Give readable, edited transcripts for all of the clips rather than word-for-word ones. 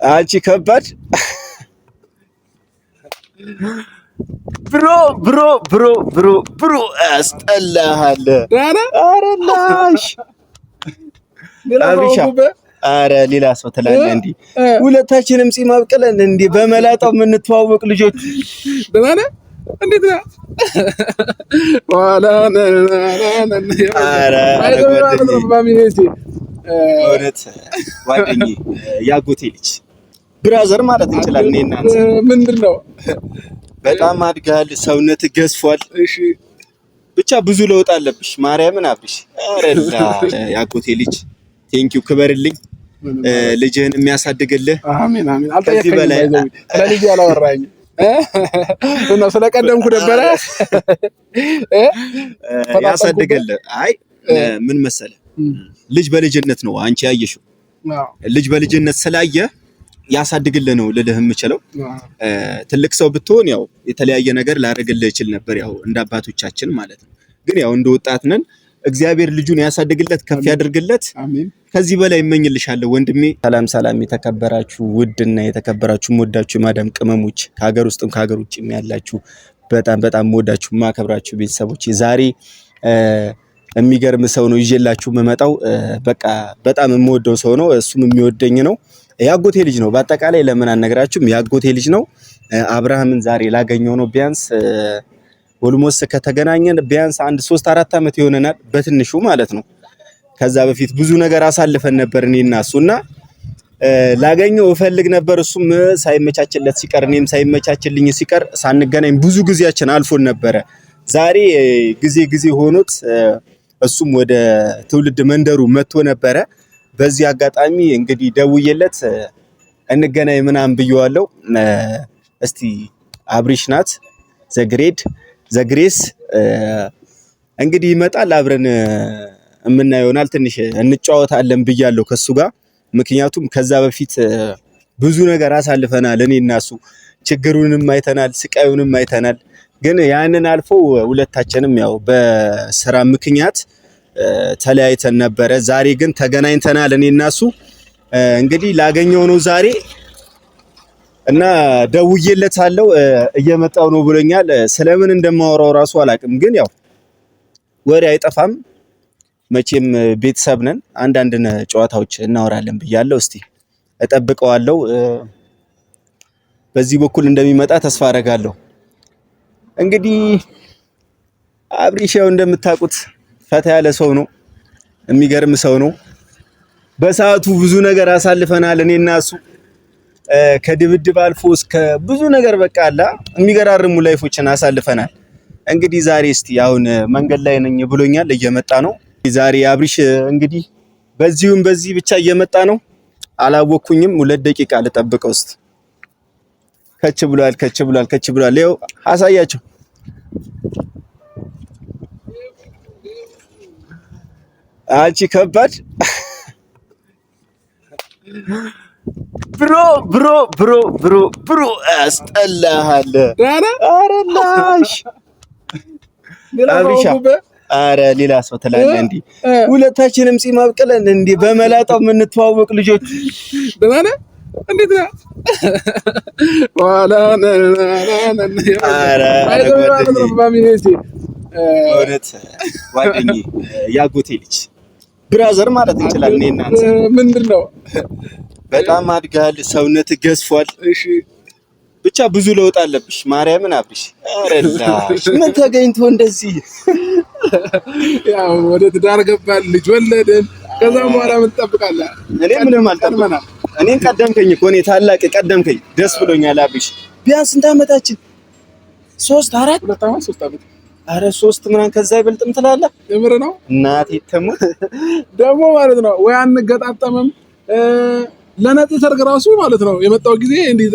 አንቺ ከባድ ብሮ ብሮ ብሮ ብሮ ብሮ አስጠላሃል። አረላሽ አብሻ አረ ሌላ ሰው ትላለህ እንዴ? ሁለታችንም ጺም አብቅለን እንዴ በመላጣው የምንተዋወቅ ልጆች ደህና ነህ? እንዴት ነህ? ዋላ አረ ወረት ጓደኛዬ ያጎቴ ልጅ ብራዘር ማለት እንችላለን። እኔና አንተ ምንድነው? በጣም አድጋል፣ ሰውነት ገዝፏል። እሺ ብቻ ብዙ ለውጥ አለብሽ። ማርያምን አብሽ አረላ ያጎቴ ልጅ ቴንኪው፣ ክበርልኝ። ልጅህን የሚያሳድግልህ አሜን አሜን። አልጠየቀኝም በላይ ስለልጅ ያላወራኝ እና ስለቀደምኩ ነበረ ያሳድግልህ። አይ ምን መሰለህ ልጅ በልጅነት ነው አንቺ ያየሽው። ልጅ በልጅነት ስላየ ያሳድግልህ ነው ልልህ የምችለው። ትልቅ ሰው ብትሆን ያው የተለያየ ነገር ላደርግልህ እችል ነበር፣ ያው እንደ አባቶቻችን ማለት ነው። ግን ያው እንደ ወጣት ነን። እግዚአብሔር ልጁን ያሳድግለት፣ ከፍ ያድርግለት። አሜን። ከዚህ በላይ እመኝልሻለሁ ወንድሜ። ሰላም ሰላም፣ የተከበራችሁ ውድና የተከበራችሁ የምወዳችሁ ማዳም ቅመሞች፣ ከሀገር ውስጥም ከሀገር ውጭም ያላችሁ በጣም በጣም የምወዳችሁ የማከብራችሁ ቤተሰቦች፣ ዛሬ የሚገርም ሰው ነው ይዤላችሁ የምመጣው። በቃ በጣም የምወደው ሰው ነው፣ እሱም የሚወደኝ ነው። ያጎቴ ልጅ ነው። በአጠቃላይ ለምን አነግራችሁም ያጎቴ ልጅ ነው። አብርሃምን ዛሬ ላገኘው ነው። ቢያንስ ኦልሞስ ከተገናኘን ቢያንስ 1-3-4 አመት ይሆነናል በትንሹ ማለት ነው። ከዛ በፊት ብዙ ነገር አሳልፈን ነበር እኔና እሱና ላገኘው እፈልግ ነበር። እሱም ሳይመቻችለት ሲቀር እኔም ሳይመቻችልኝ ሲቀር ሳንገናኝ ብዙ ጊዜያችን አልፎን ነበረ። ዛሬ ጊዜ ሆኖት እሱም ወደ ትውልድ መንደሩ መጥቶ ነበረ። በዚህ አጋጣሚ እንግዲህ ደውዬለት እንገናኝ ምናምን ብየዋለሁ። እስቲ አብሪሽ ናት ዘግሬስ እንግዲህ ይመጣል፣ አብረን የምናየው ይሆናል። ትንሽ እንጫወታለን ብያለሁ ከሱ ጋር። ምክንያቱም ከዛ በፊት ብዙ ነገር አሳልፈናል እኔና እሱ። ችግሩንም አይተናል፣ ስቃዩንም አይተናል። ግን ያንን አልፎ ሁለታችንም ያው በስራ ምክንያት ተለያይተን ነበረ። ዛሬ ግን ተገናኝተናል እኔና እሱ። እንግዲህ ላገኘው ነው ዛሬ እና ደውዬለታለሁ፣ እየመጣው ነው ብሎኛል። ስለምን እንደማወራው ራሱ አላውቅም፣ ግን ያው ወሬ አይጠፋም መቼም ቤተሰብ ነን። አንዳንድ ጨዋታዎች እናወራለን ብያለሁ። እስቲ እጠብቀዋለሁ። በዚህ በኩል እንደሚመጣ ተስፋ አደርጋለሁ። እንግዲህ አብሪሻው እንደምታውቁት ፈታ ያለ ሰው ነው፣ የሚገርም ሰው ነው። በሰዓቱ ብዙ ነገር አሳልፈናል እኔና እሱ፣ ከድብድብ አልፎ እስከ ብዙ ነገር በቃ አላ የሚገራርሙ ላይፎችን አሳልፈናል። እንግዲህ ዛሬ እስቲ አሁን መንገድ ላይ ነኝ ብሎኛል፣ እየመጣ ነው ዛሬ አብሪሽ። እንግዲህ በዚሁም በዚህ ብቻ እየመጣ ነው። አላወኩኝም። 2 ደቂቃ ልጠብቀው እስቲ። ከች ብሏል። ይኸው አሳያቸው። አንቺ ከባድ ብሮ ብሮ ብሮ ብሮ ብሮ አስጠላሃል። አረላሽ አብሪሻ አረ ሌላ ሰው ትላለህ እንዴ? ሁለታችንም ጺም አብቅለን እንዴ በመላጣው የምንተዋወቅ ልጆች። ደህና ነህ? እንዴት ነህ? ዋላ አረ ወረት ጓደኛዬ ያጎቴ ልጅ ብራዘር ማለት እንችላለን። እኔና አንተ ምንድነው? በጣም አድጋል፣ ሰውነት ገዝፏል። እሺ ብቻ ብዙ ለውጥ አለብሽ። ማርያምን አብሽ አረላሽ ምን ተገኝቶ እንደዚህ? ያው ወደ ትዳር ገባን፣ ልጅ ወለድን። ከዛ በኋላ ምን ትጠብቃለህ? እኔ ምንም አልጠብቅም። እኔን ቀደምከኝ እኮ፣ እኔ ታላቅ ቀደምከኝ። ደስ ብሎኛል አብሽ። ቢያንስ ስንት አመታችን? 3-4 3 አመት። አረ 3 ምናምን ከዛ አይበልጥም ትላለህ? የምር ነው እናቴ ተሞት ደግሞ ማለት ነው። ወይ አንገጣጠምም ለነጥ ሰርግ ራሱ ማለት ነው የመጣው ጊዜ እንዴት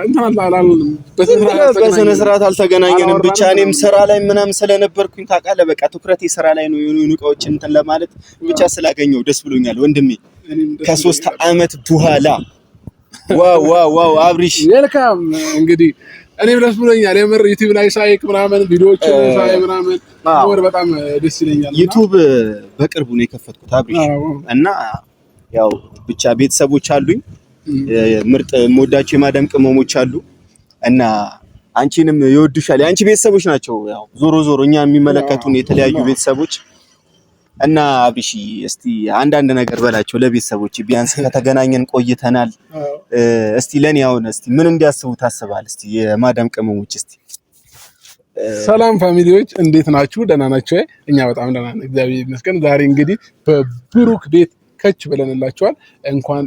እንትን አላልንም። በስነ ስርዓት አልተገናኘንም። ብቻ እኔም ስራ ላይ ምናምን ስለነበርኩኝ ታውቃለህ፣ በቃ ትኩረቴ ስራ ላይ ነው። የሆኑ እቃዎችን እንትን ለማለት ብቻ ስላገኘው ደስ ብሎኛል ወንድሜ። ከ3 አመት በኋላ ዋው አብሪሽ ዌልካም። እንግዲህ እኔም ደስ ብሎኛል የምር። ዩቲዩብ ላይ ሳይክ ምናምን ቪዲዮዎችን ሳይ ምናምን ወር በጣም ደስ ይለኛል። ዩቲዩብ በቅርቡ ነው የከፈትኩት አብሪሽ እና ያው ብቻ ቤተሰቦች አሉኝ። ምርጥ የምወዳቸው የማዳም ቅመሞች አሉ እና አንቺንም ይወዱሻል። የአንቺ ቤተሰቦች ናቸው ያው ዞሮ ዞሮ እኛ የሚመለከቱን የተለያዩ ቤተሰቦች እና አብርሽ እስቲ አንዳንድ ነገር በላቸው ለቤተሰቦች። ቢያንስ ከተገናኘን ቆይተናል። እስቲ ለኔ አሁን እስቲ ምን እንዲያስቡ ታስባል? እስቲ የማዳም ቅመሞች እስቲ። ሰላም ፋሚሊዎች እንዴት ናችሁ? ደህና ናችሁ? እኛ በጣም ደህና ነን እግዚአብሔር ይመስገን። ዛሬ እንግዲህ በብሩክ ቤት ከች ብለንላችኋል። እንኳን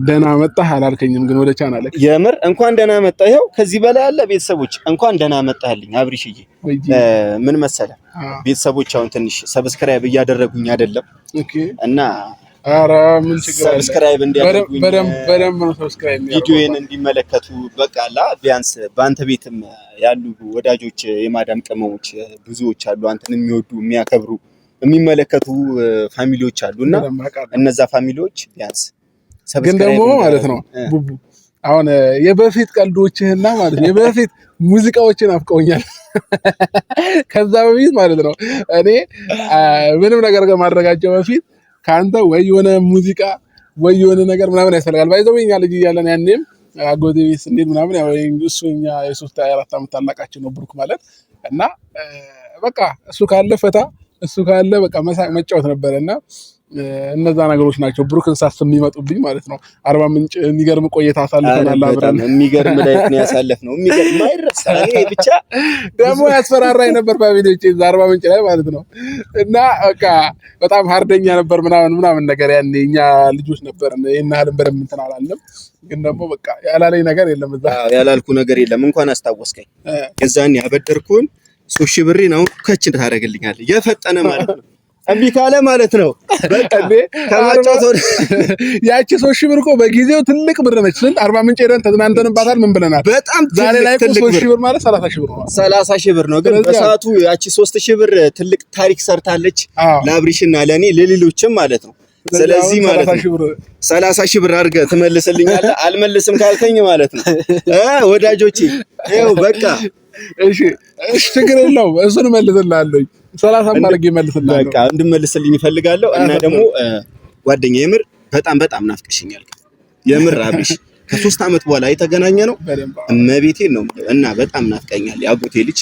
ደህና መጣህ አላልከኝም ግን ወደ ቻናል የምር እንኳን ደህና መጣህ። ይኸው ከዚህ በላይ አለ ቤተሰቦች እንኳን ደህና መጣህልኝ አብርሽዬ። ምን መሰለህ ቤተሰቦች አሁን ትንሽ ሰብስክራይብ እያደረጉኝ አይደለም እና ኧረ ምን ችግር አለ ሰብስክራይብ እንዲያደርጉኝ በደንብ ነው ሰብስክራይብ ቪዲዮዬን እንዲመለከቱ በቃ ቢያንስ በአንተ ቤትም ያሉ ወዳጆች የማዳም ቅመሞች ብዙዎች አሉ አንተን የሚወዱ የሚያከብሩ የሚመለከቱ ፋሚሊዎች አሉና እነዛ ፋሚሊዎች ቢያንስ ግን ደግሞ ማለት ነው ቡቡ አሁን የበፊት ቀልዶችህና ማለት ነው የበፊት ሙዚቃዎችን አፍቀውኛል። ከዛ በፊት ማለት ነው እኔ ምንም ነገር ከማድረጋቸው በፊት ካንተ ወይ የሆነ ሙዚቃ ወይ የሆነ ነገር ምናምን ያስፈልጋል። ባይዘውኛ ልጅ እያለን ያኔም አጎቴ ቤት ስንሄድ ምናምን ያው እሱኛ የ3-4 ዓመት ታላቃችን ነው ብሩክ ማለት እና በቃ እሱ ካለ ፈታ እሱ ካለ በቃ መሳቅ መጫወት ነበርና እነዛ ነገሮች ናቸው ብሩክን ሳስብ የሚመጡብኝ ማለት ነው። አርባ ምንጭ የሚገርም ቆይታ አሳልፈናል አብረን። የሚገርም ላይፍ ነው ያሳለፍነው። የሚገርም ማይረሳ እኔ ብቻ ደግሞ ያስፈራራኝ ነበር ፋሚሊዎች አርባ ምንጭ ላይ ማለት ነው እና በቃ በጣም ሃርደኛ ነበር ምናምን ነገር ያኔ እኛ ልጆች ነበር እና ያህል በደንብ እንትን አላለም። ግን ደግሞ በቃ ያላለኝ ነገር የለም እዛ ያላልኩ ነገር የለም። እንኳን አስታወስከኝ የዛኔ ያበደርኩን 3000 ብር ነው ከች ታደርግልኛለህ የፈጠነ ማለት ነው። እምቢ ካለ ማለት ነው በቃ ከማጫወት ያቺ 3000 ብር እኮ በጊዜው ትልቅ ብር ነች። ስንት 40 ምንጭ ሄደን ተዝናንተንባታል። ምን ብለናል? በጣም ዛሬ ላይ 3000 ብር ማለት 30000 ብር ነው። 30000 ብር ነው። ግን በሰዓቱ ያቺ 3000 ብር ትልቅ ታሪክ ሰርታለች ለአብርሽና ለኔ ለሌሎችም ማለት ነው። ስለዚህ ማለት ነው 30000 ብር አድርገህ ትመልስልኛለህ። አልመልስም ካልከኝ ማለት ነው ወዳጆቼ ይኸው በቃ እሺ ችግር የለውም እሱን እመልስልሃለሁ። 30 ማድረግ ይመልስልሃለሁ። በቃ እንድመልስልኝ እፈልጋለሁ። እና ደግሞ ጓደኛዬ የምር በጣም ናፍቀሽኛል። የምር አብርሽ ከ3 ዓመት በኋላ የተገናኘ ነው እመቤቴን ነው እና በጣም ናፍቀኛል ያጎቴ ልጅ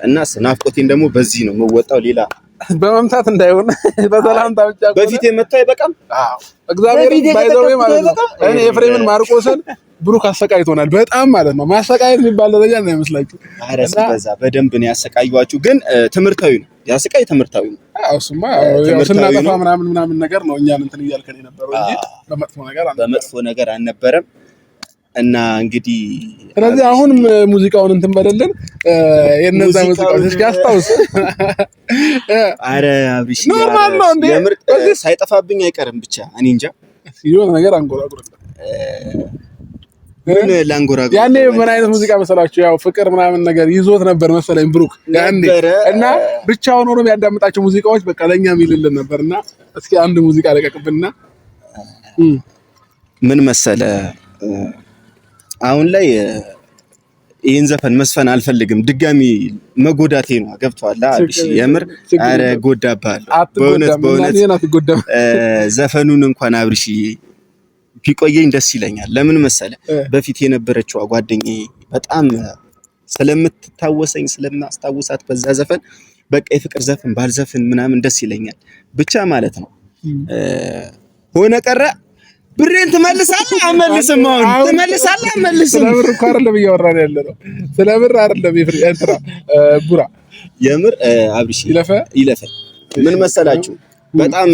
እና ናፍቆቴን ደግሞ በዚህ ነው መወጣው ሌላ በመምታት እንዳይሆን በሰላምታ ብቻ በፊት የመጣ አይበቃም። እግዚአብሔር ባይዘው ማለት ነው እኔ ኤፍሬምን ማርቆስን ብሩክ አሰቃይቶናል በጣም ማለት ነው። ማሰቃየት የሚባል ደረጃ ነው አይመስላችሁ? አረስ በዛ በደንብ ነው ያሰቃዩዋችሁ። ግን ትምህርታዊ ነው ያሰቃይ ትምህርታዊ ነው። እሱማ ያው ስናጠፋ ምናምን ነገር ነው እኛን እንትን እያልከን የነበረው እንጂ በመጥፎ ነገር አልነበረም። እና እንግዲህ ስለዚህ አሁንም ሙዚቃውን እንትን በደልን የነዛ ሙዚቃዎች እስኪ አስታውስ። አረ አብርሽ ኖርማል ነው እንዴ የምር ሳይጠፋብኝ አይቀርም ብቻ እኔ እንጃ የሆነ ነገር አንጎራጉር ምን ላንጎራጉር። ያኔ ምን አይነት ሙዚቃ መሰላችሁ? ያው ፍቅር ምናምን ነገር ይዞት ነበር መሰለኝ ብሩክ ያኔ እና ብቻውን ሆኖ የሚያዳምጣቸው ሙዚቃዎች በቃ ለኛ የሚልልን ነበርና እስኪ አንድ ሙዚቃ ለቀቅብንና ምን መሰለ አሁን ላይ ይሄን ዘፈን መስፈን አልፈልግም። ድጋሚ መጎዳቴ ነው። ገብቷል አብርሽ የምር አረ ጎዳባለሁ በእውነት ዘፈኑን እንኳን አብርሽ ቢቆየኝ ደስ ይለኛል። ለምን መሰለ በፊት የነበረችው ጓደኛዬ በጣም ስለምትታወሰኝ ስለማስታውሳት በዛ ዘፈን በቃ የፍቅር ዘፈን ባልዘፈን ምናምን ደስ ይለኛል ብቻ ማለት ነው። ሆነ ቀረ ብሬን ትመልሳለህ አመልስም አሁን ትመልሳለህ አመልስም። ስለብር እኮ አይደለም እያወራን ያለነው ስለብር አይደለም። ይፍርጥራ ቡራ የምር አብርሽ ይለፈ ምን መሰላችሁ በጣም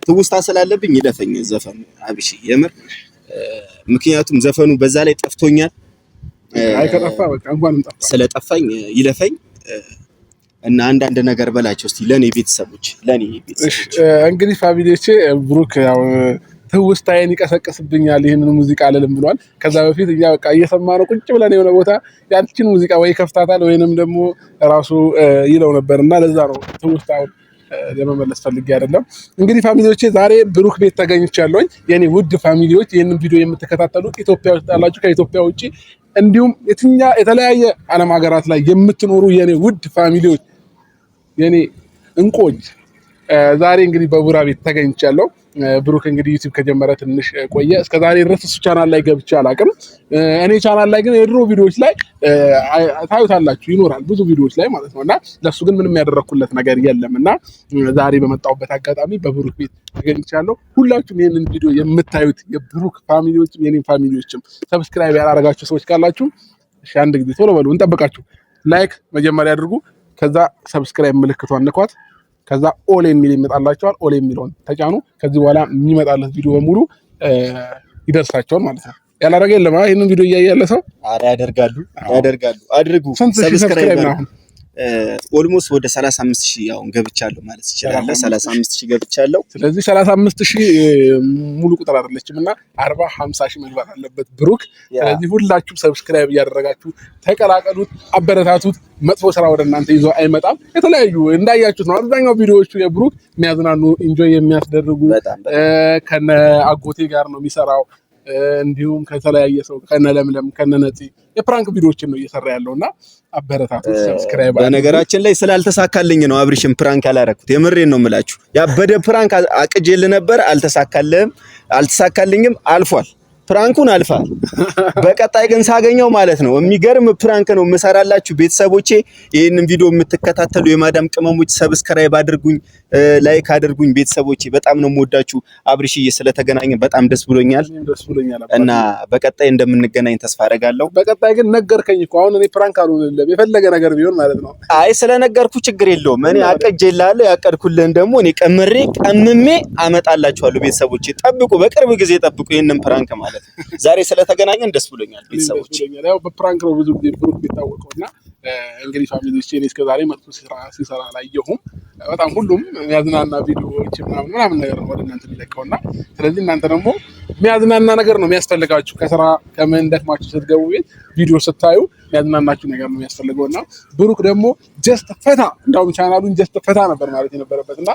ትውስታ ስላለብኝ ይለፈኝ ዘፈኑ አብርሽ የምር ምክንያቱም ዘፈኑ በዛ ላይ ጠፍቶኛል። አይከጠፋ በቃ እንኳን እንጠፋ ስለጠፋኝ ይለፈኝ እና አንዳንድ ነገር በላቸው እስቲ ለኔ ቤተሰቦች እንግዲህ ፋሚሊዎቼ ብሩክ ያው ትውስታዬን ይቀሰቅስብኛል ይሄንን ሙዚቃ አልልም ብሏል። ከዛ በፊት እኛ በቃ እየሰማነው ቁጭ ብለን የሆነ ቦታ ያንቺን ሙዚቃ ወይ ከፍታታል ወይንም ደግሞ ራሱ ይለው ነበርና ለዛ ነው ትውስታውን ለመመለስ ፈልጌ አይደለም። እንግዲህ ፋሚሊዎቼ ዛሬ ብሩክ ቤት ተገኝቻለሁኝ። የኔ ውድ ፋሚሊዎች ይሄንን ቪዲዮ የምትከታተሉ ኢትዮጵያ ውስጥ ያላችሁ ከኢትዮጵያ ውጪ እንዲሁም የተለያየ ዓለም ሀገራት ላይ የምትኖሩ የኔ ውድ ፋሚሊዎች የኔ እንቆች ዛሬ እንግዲህ በቡራ ቤት ተገኝቻለሁ። ብሩክ እንግዲህ ዩቲዩብ ከጀመረ ትንሽ ቆየ። እስከዛሬ ድረስ እሱ ቻናል ላይ ገብቼ አላውቅም። እኔ ቻናል ላይ ግን የድሮ ቪዲዮዎች ላይ ታዩታላችሁ፣ ይኖራል ብዙ ቪዲዮዎች ላይ ማለት ነው። እና ለሱ ግን ምንም ያደረኩለት ነገር የለም። እና ዛሬ በመጣሁበት አጋጣሚ በብሩክ ቤት ተገኝቻለሁ። ሁላችሁም ይህንን ቪዲዮ የምታዩት የብሩክ ፋሚሊዎችም የኔም ፋሚሊዎችም ሰብስክራይብ ያላረጋችሁ ሰዎች ካላችሁ እሺ አንድ ጊዜ ቶሎ በሉ፣ እንጠብቃችሁ። ላይክ መጀመሪያ አድርጉ። ከዛ ሰብስክራይብ ምልክቷን ንኳት። ከዛ ኦል የሚል ይመጣላችኋል። ኦል የሚለውን ተጫኑ። ከዚህ በኋላ የሚመጣለት ቪዲዮ በሙሉ ይደርሳቸዋል ማለት ነው። ያላረገ የለም። ይሄንን ቪዲዮ እያየ ያለ ሰው ያደርጋሉ አድርጉ። ሰብስክራይብ ነው አሁን ኦልሞስት ወደ 35000 አሁን ገብቻለሁ ማለት ይችላል። 35000 ገብቻለሁ። ስለዚህ 35000 ሙሉ ቁጥር አይደለችምና 40-50 መግባት አለበት ብሩክ። ስለዚህ ሁላችሁም ሰብስክራይብ እያደረጋችሁ ተቀላቀሉት፣ አበረታቱት። መጥፎ ስራ ወደ እናንተ ይዞ አይመጣም። የተለያዩ እንዳያችሁት ነው አብዛኛው ቪዲዮዎቹ የብሩክ የሚያዝናኑ ኢንጆይ የሚያስደርጉ ከነ አጎቴ ጋር ነው የሚሰራው። እንዲሁም ከተለያየ ሰው ከነ ለምለም ከነ ነፂ የፕራንክ ቪዲዮዎችን ነው እየሰራ ያለውና አበረታቱ። ሰብስክራይብ በነገራችን ላይ ስላልተሳካልኝ ነው አብሪሽን ፕራንክ ያላረኩት። የምሬን ነው የምላችሁ። ያበደ ፕራንክ አቅጄል ነበር፣ አልተሳካልኝም። አልፏል፣ ፕራንኩን አልፋል። በቀጣይ ግን ሳገኘው ማለት ነው የሚገርም ፕራንክ ነው የምሰራላችሁ። ቤተሰቦቼ ይሄንን ቪዲዮ የምትከታተሉ የማዳም ቅመሞች ሰብስክራይብ አድርጉኝ፣ ላይክ አድርጉኝ። ቤተሰቦቼ በጣም ነው የምወዳችሁ። አብሪሽዬ ስለተገናኘን በጣም ደስ ብሎኛል እና በቀጣይ እንደምንገናኝ ተስፋ አደርጋለሁ። በቀጣይ ግን ነገርከኝ እኮ አሁን እኔ ፕራንክ አልሆነልህም የፈለገ ነገር ቢሆን ማለት ነው። አይ ስለነገርኩ ችግር የለውም። እኔ አቀጀላለሁ፣ ያቀድኩልህን ደግሞ እኔ ቀምሜ አመጣላችኋለሁ። ቤተሰቦቼ ጠብቁ፣ በቅርብ ጊዜ ጠብቁ ይሄንን ፕራንክ ማለት ዛሬ ስለተገናኘን ደስ ብሎኛል። ቤተሰቦች ያው በፕራንክ ነው ብዙ ጊዜ ብሩክ የሚታወቀውና እንግዲህ ፋሚሊዎች እኔ እስከዛሬ መጥቶ ሲሰራ አላየሁም። በጣም ሁሉም የሚያዝናና ቪዲዮዎች ምናምን ነገር ነው ወደ እናንተ የሚለቀውና ስለዚህ እናንተ ደግሞ የሚያዝናና ነገር ነው የሚያስፈልጋችሁ። ከስራ ከምን ደክማችሁ ስትገቡ ቤት ቪዲዮ ስታዩ የሚያዝናናችሁ ነገር ነው የሚያስፈልገውና ብሩክ ደግሞ ጀስት ፈታ እንዳውም ቻናሉን ጀስት ፈታ ነበር ማለት የነበረበትና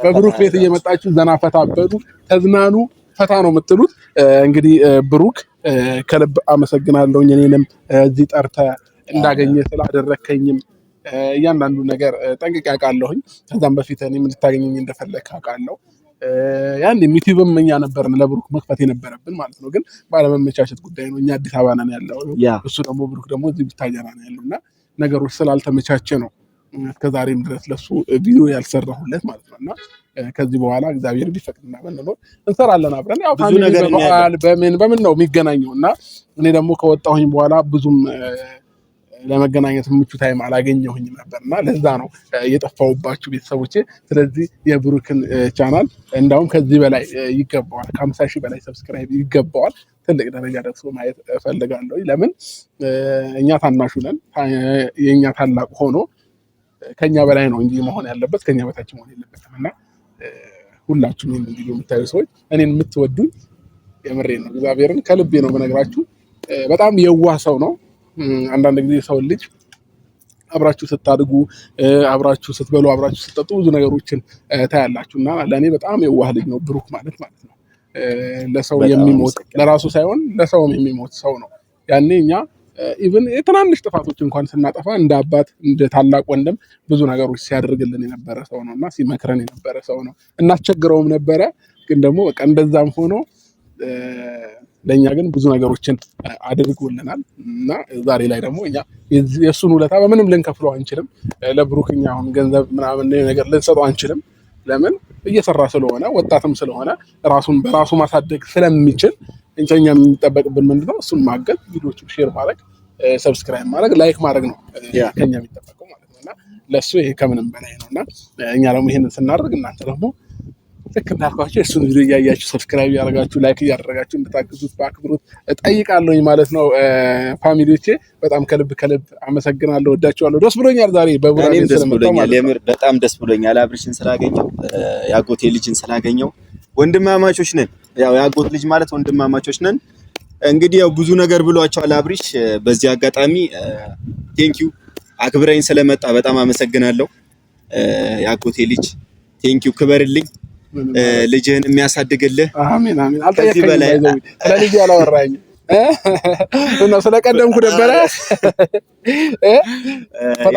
በብሩክ ቤት እየመጣችሁ ዘና ፈታ በሉ፣ ተዝናኑ፣ ፈታ ነው የምትሉት። እንግዲህ ብሩክ ከልብ አመሰግናለሁ። እኔንም እዚህ ጠርተህ እንዳገኘ ስላደረከኝም እያንዳንዱ ነገር ጠንቅቄ አውቃለሁኝ። ከዛም በፊት እኔም እንድታገኘኝ እንደፈለግህ አውቃለሁ። ያን ዩቲዩብም እኛ ነበርን ለብሩክ መክፈት የነበረብን ማለት ነው። ግን ባለመመቻቸት ጉዳይ ነው። እኛ አዲስ አበባ ነን ያለው፣ እሱ ደግሞ ብሩክ ደግሞ እዚህ ቡታጀራ ነው ያለው እና ነገሮች ስላልተመቻቸ ነው እስከዛሬም ድረስ ለሱ ቪዲዮ ያልሰራሁለት ማለት ነው። እና ከዚህ በኋላ እግዚአብሔር ቢፈቅድና በእንኖር እንሰራለን አብረን። ያው ፋሚሊ በበዓል በምን ነው የሚገናኘው እና እኔ ደግሞ ከወጣሁኝ በኋላ ብዙም ለመገናኘት ምቹ ታይም አላገኘሁኝም ነበርና ለዛ ነው የጠፋሁባችሁ ቤተሰቦቼ። ስለዚህ የብሩክን ቻናል እንዳውም ከዚህ በላይ ይገባዋል፣ ከ50,000 በላይ ሰብስክራይብ ይገባዋል። ትልቅ ደረጃ ደርሶ ማየት እፈልጋለሁ። ለምን እኛ ታናሹ ነን፣ የኛ ታላቅ ሆኖ ከኛ በላይ ነው እንጂ መሆን ያለበት ከኛ በታች መሆን የለበትም። እና ሁላችሁም ይሄን ቪዲዮ የምታዩ ሰዎች እኔን የምትወዱኝ የምሬን ነው፣ እግዚአብሔርን ከልቤ ነው በነግራችሁ። በጣም የዋህ ሰው ነው። አንዳንድ ጊዜ ሰው ልጅ አብራችሁ ስታድጉ፣ አብራችሁ ስትበሉ፣ አብራችሁ ስትጠጡ ብዙ ነገሮችን ታያላችሁ እና ለእኔ በጣም የዋህ ልጅ ነው ብሩክ ማለት ነው። ለሰው የሚሞት ለራሱ ሳይሆን ለሰውም የሚሞት ሰው ነው። ያኔ እኛ ኢቭን የትናንሽ ጥፋቶች እንኳን ስናጠፋ እንደ አባት እንደ ታላቅ ወንድም ብዙ ነገሮች ሲያደርግልን የነበረ ሰው ነው እና ሲመክረን የነበረ ሰው ነው። እናስቸግረውም ነበረ፣ ግን ደግሞ በቃ እንደዛም ሆኖ ለእኛ ግን ብዙ ነገሮችን አድርጎልናል እና ዛሬ ላይ ደግሞ እኛ የእሱን ውለታ በምንም ልንከፍለው አንችልም። ለብሩክ እኛ አሁን ገንዘብ ምናምን ነገር ልንሰጠው አንችልም። ለምን እየሰራ ስለሆነ ወጣትም ስለሆነ ራሱን በራሱ ማሳደግ ስለሚችል እኛ የሚጠበቅብን ምንድነው? እሱን ማገዝ፣ ቪዲዮዎቹን ሼር ማድረግ፣ ሰብስክራይብ ማድረግ፣ ላይክ ማድረግ ነው ከኛ የሚጠበቀው ማለት ነው እና ለሱ ይሄ ከምንም በላይ ነው እና እኛ ደግሞ ይሄንን ስናደርግ እናንተ ደግሞ ልክ እንዳልኳችሁ እሱን ቪዲዮ እያያችሁ ሰብስክራይብ ያደርጋችሁ ላይክ እያደረጋችሁ እንድታግዙት በአክብሮት እጠይቃለሁኝ ማለት ነው። ፋሚሊዎቼ በጣም ከልብ አመሰግናለሁ፣ ወዳችኋለሁ። ደስ ብሎኛል ዛሬ በቡራኔ ስለመጣሁ የምር በጣም ደስ ብሎኛል። አብሪሽን ስላገኘው ያጎቴ ልጅን ስላገኘው ወንድማማቾች ነን። ያው ያጎት ልጅ ማለት ወንድማማቾች ነን። እንግዲህ ያው ብዙ ነገር ብሏቸዋል አብሪሽ። በዚህ አጋጣሚ ቴንኪው አክብረኝ ስለመጣ በጣም አመሰግናለሁ። ያጎቴ ልጅ ቴንኪው፣ ክበርልኝ። ልጅህን የሚያሳድግልህ አሜን አሜን። አልጠየቀኝም ባይዘው ስለልጅ ያላወራኝ እና ስለቀደምኩ ነበረ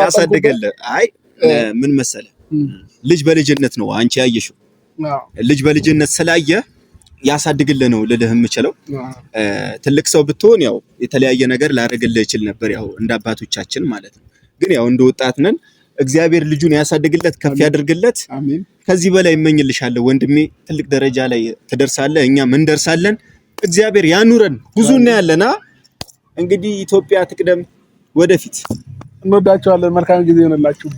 ያሳድግልህ። አይ ምን መሰለህ ልጅ በልጅነት ነው አንቺ ያየሽው። ልጅ በልጅነት ስላየ ያሳድግልህ ነው ልልህ የምችለው። ትልቅ ሰው ብትሆን ያው የተለያየ ነገር ላደርግልህ ይችል ነበር ያው እንደ አባቶቻችን ማለት ነው። ግን ያው እንደ ወጣት ነን። እግዚአብሔር ልጁን ያሳድግለት ከፍ ያድርግለት። አሜን። ከዚህ በላይ እመኝልሻለሁ ወንድሜ፣ ትልቅ ደረጃ ላይ ትደርሳለህ፣ እኛም እንደርሳለን። እግዚአብሔር ያኑረን። ብዙ ነው ያለና እንግዲህ ኢትዮጵያ ትቅደም ወደፊት። እንወዳቸዋለን። መልካም ጊዜ ይሆንላችሁ።